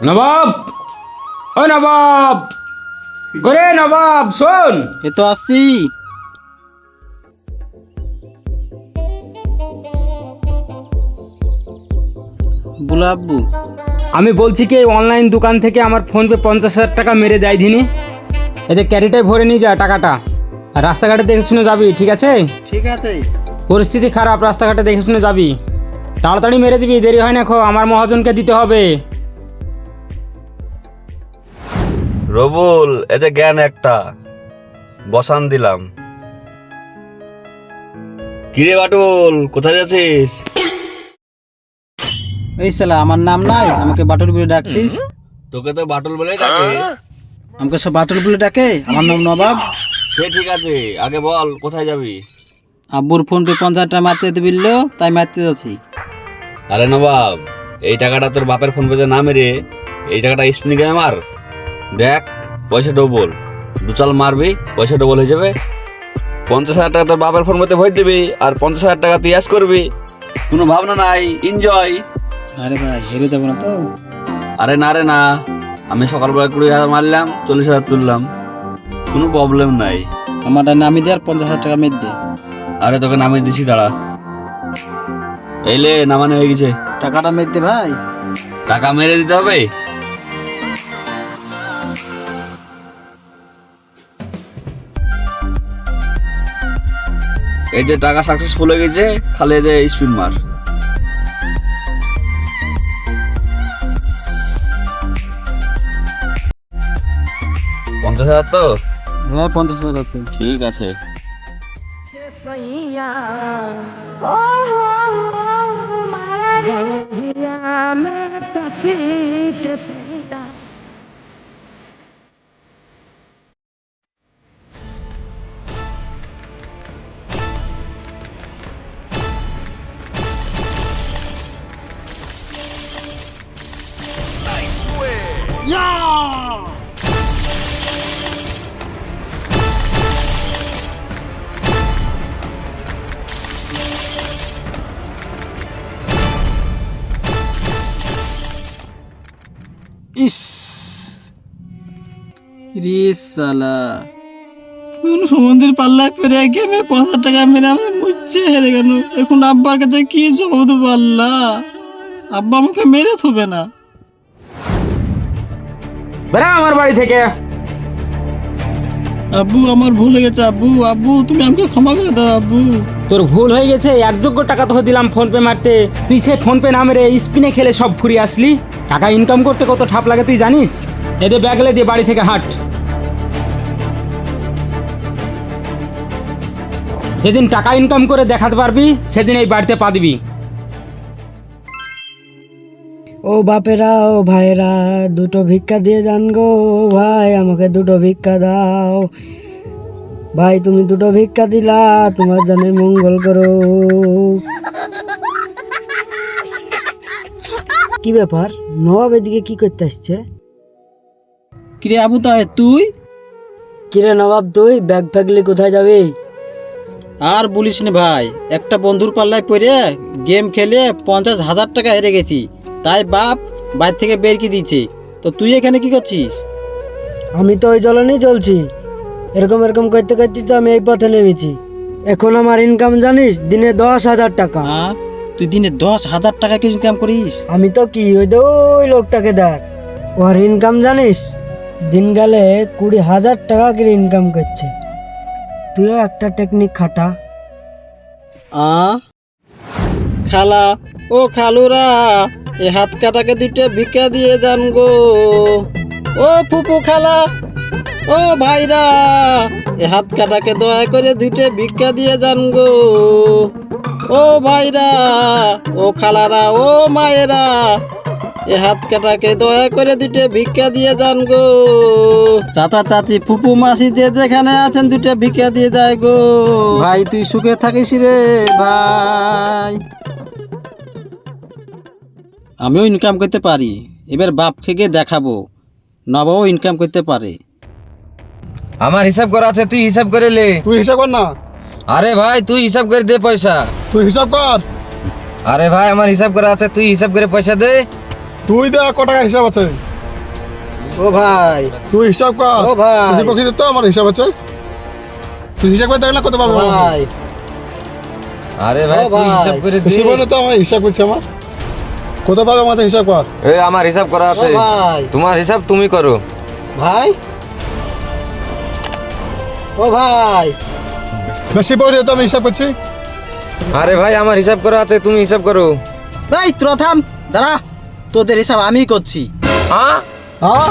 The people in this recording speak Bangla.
নবাব, ও নবাব, করে নবাব শোন। এ তো আসছি। বলো আব্বু। আমি বলছি কি অনলাইন দোকান থেকে আমার ফোনপে 50,000 টাকা মেরে দেয় দিনি, এতে ক্যারিটায় ভরে নিয়ে যা টাকাটা। আর রাস্তাঘাটে দেখে শুনে যাবি, ঠিক আছে? ঠিক আছে। পরিস্থিতি খারাপ, রাস্তাঘাটে দেখে শুনে যাবি। তাড়াতাড়ি মেরে দিবি, দেরি হয় না, আমার মহাজনকে দিতে হবে। রবুল, এতে জ্ঞান একটা বসান দিলাম। কিরে বাটুল, কোথায় যাচ্ছিস? এই শালা, আমার নাম নাই, আমাকে বাটুল বলে ডাকছিস? তোকে তো বাটুল বলেই ডাকে। আমাকে সব বাটুল বলে ডাকে, আমার নাম নবাব। সে ঠিক আছে, আগে বল কোথায় যাবি? আব্বুর ফোন পে 50,000 টাকা মারতে দিবিল, তাই মারতে যাচ্ছি। আরে নবাব, এই টাকাটা তোর বাপের ফোন পেতে না মেরে এই টাকাটা স্পিনিং গেমে মার। দেখ পয়সা ডবল, দু চাল মারবি পয়সা ডবল হয়ে যাবে। 50,000 টাকা তোর বাপের ফোন পেতে ভরে দিবি আর 50,000 টাকা তুই অ্যাশ করবি। কোনো ভাবনা নাই, এনজয়। আরে ভাই, হেরে যাবো না তো? আরে না রে না, আমি সকালবেলা 20,000 মারলাম, 40,000 তুললাম, কোনো প্রবলেম নাই। আমার নামি দে আর 50,000 টাকা মেরে দে। আরে তোকে নামিয়ে দিছি, দাঁড়া। এইলে নামানো হয়ে গেছে। টাকাটা মেরে দে ভাই। টাকা মেরে দিতে হবে? এই যে টাকা সাকসেসফুল হয়ে গেছে, খালি এই যে স্পিন মার। পঞ্চাশ হাজার তো? হ্যাঁ, 50,000 আছে। ঠিক আছে। ইস রে শালা, কোন সমুদ্রের পাল্লায় পড়ে গেমে 50,000 টাকা মেরে আমি মুচ্ছে হেরে গেল। এখন আব্বার কাছে কি জবাব দেবো? আল্লাহ, আব্বা আমাকে মেরে থবে না? বেরা আমার বাড়ি থেকে। আব্বু, আমার ভুল হয়ে গেছে। আব্বু, আব্বু, তুমি আমাকে ক্ষমা করে দাও আব্বু। তোর ভুল হয়ে গেছে, একযোগ্য টাকা তোকে দিলাম ফোনপে মারতে, তুই সে ফোনপে না মেরে স্পিনে খেলে সব ফুরিয়ে আসলি। টাকা ইনকাম করতে কত ঠাপ লাগে তুই জানিস? এদের ব্যাগলে দিয়ে বাড়ি থেকে হাঁট। যেদিন টাকা ইনকাম করে দেখাতে পারবি সেদিন এই বাড়িতে পা দিবি। ও বাপেরা, ও ভাইরা, দুটো ভিক্ষা দিয়ে যান গো ভাই, আমাকে দুটো ভিক্ষা দাও ভাই। তুমি দুটো ভিক্ষা দিলা, তোমার জানে মঙ্গল করো। কি ব্যাপার, নবাব এদিকে কি করতে আসছে? কিরে আবু তাহে, তুই? কিরে নবাব, তুই ব্যাগ ফ্যাগলি কোথায় যাবি? আর বলিস না ভাই, একটা বন্ধুর পাল্লায় পড়ে গেম খেলে 50,000 টাকা হেরে গেছি, তাই বাপ বাইরে থেকে বের কি দিচ্ছে। তো তুই এখানে কি করছিস? আমি তো ওই জ্বলনেই চলছি, এরকম এরকম করতে করতে তো আমি এই পথে নেমেছি। এখন আমার ইনকাম জানিস, দিনে 10,000 টাকা। হ্যাঁ, তুই দিনে 10,000 টাকা কি ইনকাম করিস? আমি তো কি, ওই লোকটাকে দেখ, ওর ইনকাম জানিস, দিন গেলে 20,000 টাকা করে ইনকাম করছে। তুইও একটা টেকনিক খাটা। খালা, ও খালুরা, এ হাত কাটাকে দুটো ভিক্ষা দিয়ে যান গো। ও ফুপু খালা, ও ভাইরা, এ হাত কাটাকে দয়া করে দুটো ভিক্ষা দিয়ে যান গো। ও ভাইরা, ও খালারা, ও মায়েরা, এ হাত কাটাকে দয়া করে দুটো ভিক্ষা দিয়ে যান গো। চাচা চাচি ফুপু মাসি যে যেখানে আছেন দুটো ভিক্ষা দিয়ে যায় গো। ভাই তুই সুখে থাকিস রে ভাই। আমিও ইনকাম করতে পারি, এবার বাপ খেয়ে দেখাবো নবাবও ইনকাম করতে পারে। আমার হিসাব করা আছে, তুই হিসাব করে লে। তুই হিসাব কর না। আরে ভাই তুই হিসাব করে দে পয়সা। তুই হিসাব কর। আরে ভাই আমার হিসাব করা আছে, তুই হিসাব করে পয়সা দে। তুই দেখ ক টাকা হিসাব আছে। ও ভাই, তুই হিসাব কর। ও ভাই। তুই পক্ষে তো আমার হিসাব আছে। তুই হিসাব করে দেখ না কত ও পাবো। ভাই, আরে ভাই ও তুই ভাই। হিসাব করে দে। হিসাব বলে তো আমার হিসাব করছে আমার। কত পাবে আমার কাছে হিসাব কর। এই আমার হিসাব করা ও আছে। ভাই, তোমার হিসাব তুমি করো। ভাই, ও ভাই, বেশি পড়ে তো আমি হিসাব করছি। আরে ভাই আমার হিসাব করা আছে, তুমি হিসাব করো। ভাই তোরা থাম, দাঁড়া, তোদের হিসাব আমি করছি। হ্যাঁ হ্যাঁ